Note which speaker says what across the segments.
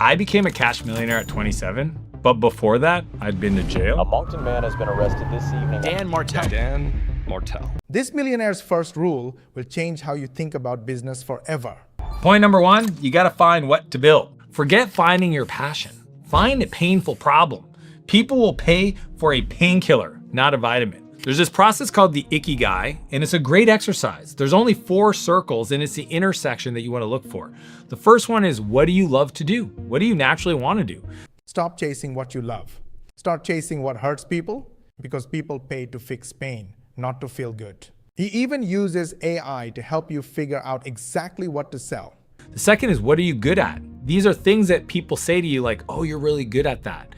Speaker 1: I became a cash millionaire at 27, but before that, I'd been to jail.
Speaker 2: A Moncton man has been arrested this evening.
Speaker 3: Dan Martell.
Speaker 4: This millionaire's first rule will change how you think about business forever.
Speaker 1: Point number one, you gotta find what to build. Forget finding your passion. Find a painful problem. People will pay for a painkiller, not a vitamin. There's this process called the Ikigai, and it's a great exercise. There's only 4 circles, and it's the intersection that you wanna look for. The first one is, what do you love to do? What do you naturally wanna do?
Speaker 4: Stop chasing what you love. Start chasing what hurts people, because people pay to fix pain, not to feel good. He even uses AI to help you figure out exactly what to sell.
Speaker 1: The second is, what are you good at? These are things that people say to you like, oh, you're really good at that.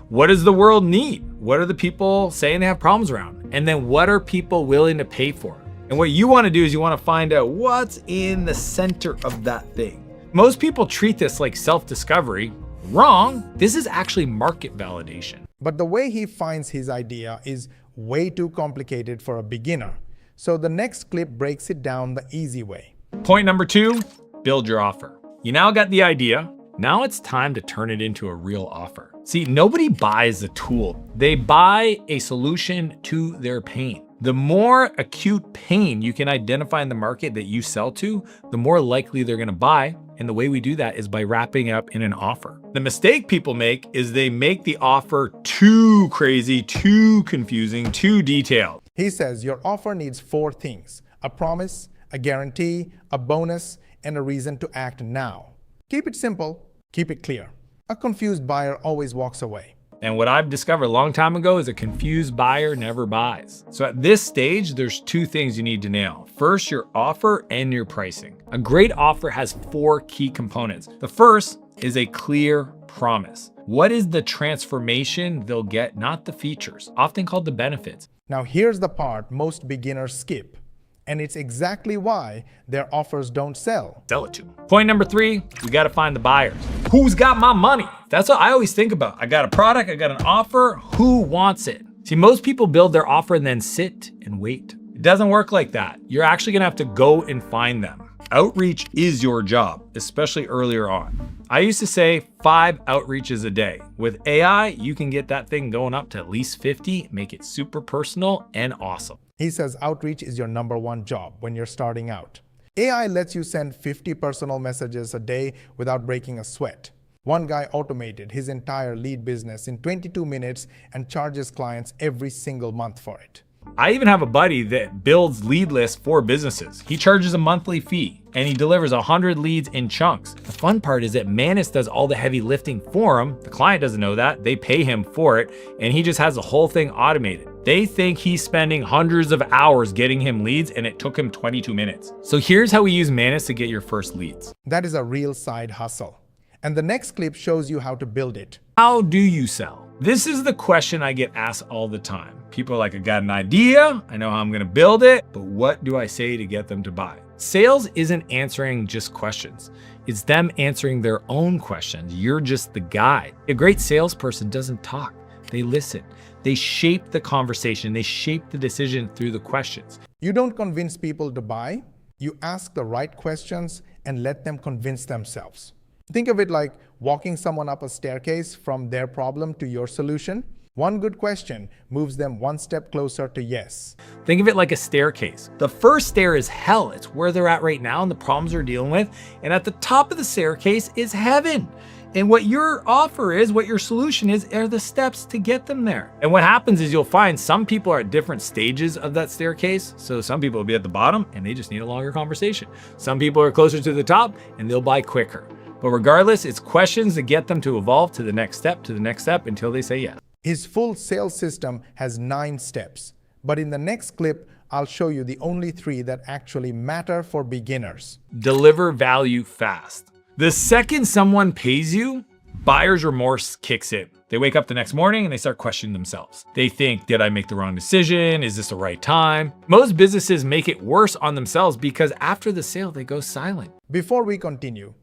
Speaker 1: What does the world need? What are the people saying they have problems around? And then what are people willing to pay for? And what you wanna do is you wanna find out what's in the center of that thing. Most people treat this like self-discovery. Wrong. This is actually market validation.
Speaker 4: But the way he finds his idea is way too complicated for a beginner. So the next clip breaks it down the easy way.
Speaker 1: Point number 2, build your offer. You now got the idea. Now it's time to turn it into a real offer. See, nobody buys a tool. They buy a solution to their pain. The more acute pain you can identify in the market that you sell to, the more likely they're gonna buy. And the way we do that is by wrapping it up in an offer. The mistake people make is they make the offer too crazy, too confusing, too detailed.
Speaker 4: He says your offer needs 4 things: a promise, a guarantee, a bonus, and a reason to act now. Keep it simple, keep it clear. A confused buyer always walks away.
Speaker 1: And what I've discovered a long time ago is a confused buyer never buys. So at this stage, there's 2 things you need to nail. First, your offer and your pricing. A great offer has 4 key components. The first is a clear promise. What is the transformation they'll get, not the features, often called the benefits.
Speaker 4: Now here's the part most beginners skip. And it's exactly why their offers don't sell.
Speaker 1: Sell it to. Point number 3, we gotta find the buyers. Who's got my money? That's what I always think about. I got a product, I got an offer, who wants it? See, most people build their offer and then sit and wait. It doesn't work like that. You're actually gonna have to go and find them. Outreach is your job, especially earlier on. I used to say 5 outreaches a day. With AI, you can get that thing going up to at least 50, make it super personal and awesome.
Speaker 4: He says outreach is your number 1 job when you're starting out. AI lets you send 50 personal messages a day without breaking a sweat. One guy automated his entire lead business in 22 minutes and charges clients every single month for it.
Speaker 1: I even have a buddy that builds lead lists for businesses. He charges a monthly fee and he delivers 100 leads in chunks. The fun part is that Manus does all the heavy lifting for him. The client doesn't know that. They pay him for it and he just has the whole thing automated. They think he's spending hundreds of hours getting him leads and it took him 22 minutes. So here's how we use Manus to get your first leads.
Speaker 4: That is a real side hustle. And the next clip shows you how to build it.
Speaker 1: How do you sell? This is the question I get asked all the time. People are like, I got an idea, I know how I'm gonna build it, but what do I say to get them to buy? Sales isn't answering just questions. It's them answering their own questions. You're just the guide. A great salesperson doesn't talk, they listen. They shape the conversation, they shape the decision through the questions.
Speaker 4: You don't convince people to buy, you ask the right questions and let them convince themselves. Think of it like walking someone up a staircase from their problem to your solution. One good question moves them 1 step closer to yes.
Speaker 1: Think of it like a staircase. The first stair is hell. It's where they're at right now and the problems they're dealing with. And at the top of the staircase is heaven. And what your offer is, what your solution is, are the steps to get them there. And what happens is you'll find some people are at different stages of that staircase. So some people will be at the bottom and they just need a longer conversation. Some people are closer to the top and they'll buy quicker. But regardless, it's questions that get them to evolve to the next step, until they say yes.
Speaker 4: His full sales system has 9 steps. But in the next clip, I'll show you the only 3 that actually matter for beginners.
Speaker 1: Deliver value fast. The second someone pays you, buyer's remorse kicks in. They wake up the next morning and they start questioning themselves. They think, did I make the wrong decision? Is this the right time? Most businesses make it worse on themselves because after the sale, they go silent.
Speaker 4: Before we continue,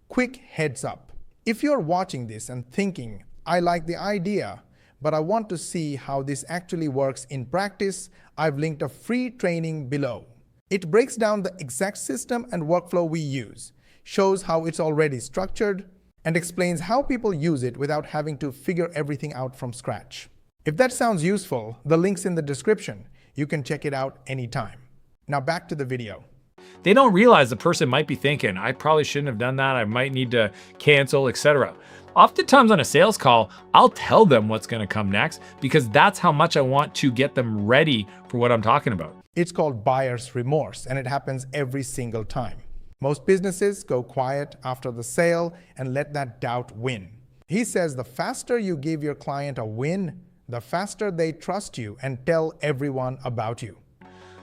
Speaker 4: quick heads up. If you're watching this and thinking, I like the idea, but I want to see how this actually works in practice, I've linked a free training below. It breaks down the exact system and workflow we use, shows how it's already structured, and explains how people use it without having to figure everything out from scratch. If that sounds useful, the link's in the description. You can check it out anytime. Now back to the video.
Speaker 1: They don't realize the person might be thinking, I probably shouldn't have done that. I might need to cancel, etc. Oftentimes on a sales call, I'll tell them what's going to come next because that's how much I want to get them ready for what I'm talking about.
Speaker 4: It's called buyer's remorse, and it happens every single time. Most businesses go quiet after the sale and let that doubt win. He says the faster you give your client a win, the faster they trust you and tell everyone about you.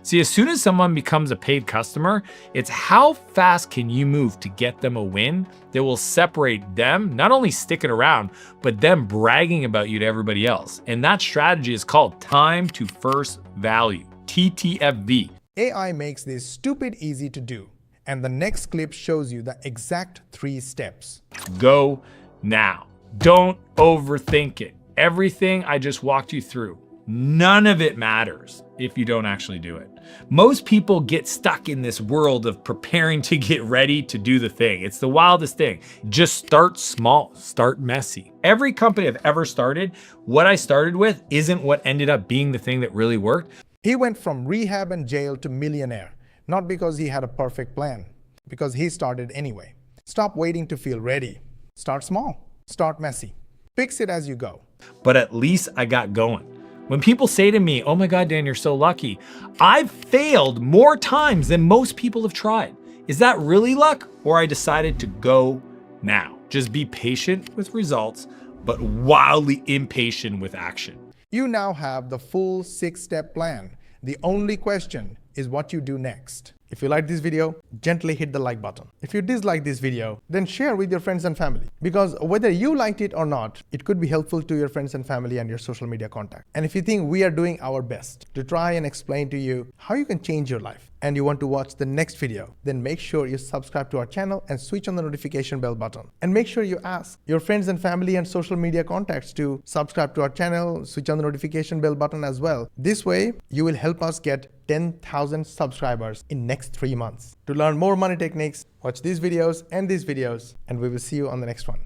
Speaker 1: See, as soon as someone becomes a paid customer, it's how fast can you move to get them a win that will separate them, not only sticking around, but them bragging about you to everybody else. And that strategy is called time to first value, TTFV.
Speaker 4: AI makes this stupid easy to do. And the next clip shows you the exact 3 steps.
Speaker 1: Go now. Don't overthink it. Everything I just walked you through, none of it matters if you don't actually do it. Most people get stuck in this world of preparing to get ready to do the thing. It's the wildest thing. Just start small, start messy. Every company I've ever started, what I started with isn't what ended up being the thing that really worked.
Speaker 4: He went from rehab and jail to millionaire, not because he had a perfect plan, because he started anyway. Stop waiting to feel ready. Start small, start messy. Fix it as you go.
Speaker 1: But at least I got going. When people say to me, oh my God, Dan, you're so lucky. I've failed more times than most people have tried. Is that really luck? Or I decided to go now. Just be patient with results, but wildly impatient with action.
Speaker 4: You now have the full 6-step plan. The only question is what you do next. If you like this video, gently hit the like button. If you dislike this video, then share with your friends and family. Because whether you liked it or not, it could be helpful to your friends and family and your social media contact. And if you think we are doing our best to try and explain to you how you can change your life, and you want to watch the next video, then make sure you subscribe to our channel and switch on the notification bell button. And make sure you ask your friends and family and social media contacts to subscribe to our channel, switch on the notification bell button as well. This way, you will help us get 10,000 subscribers in next 3 months. To learn more money techniques, watch these videos, and we will see you on the next one.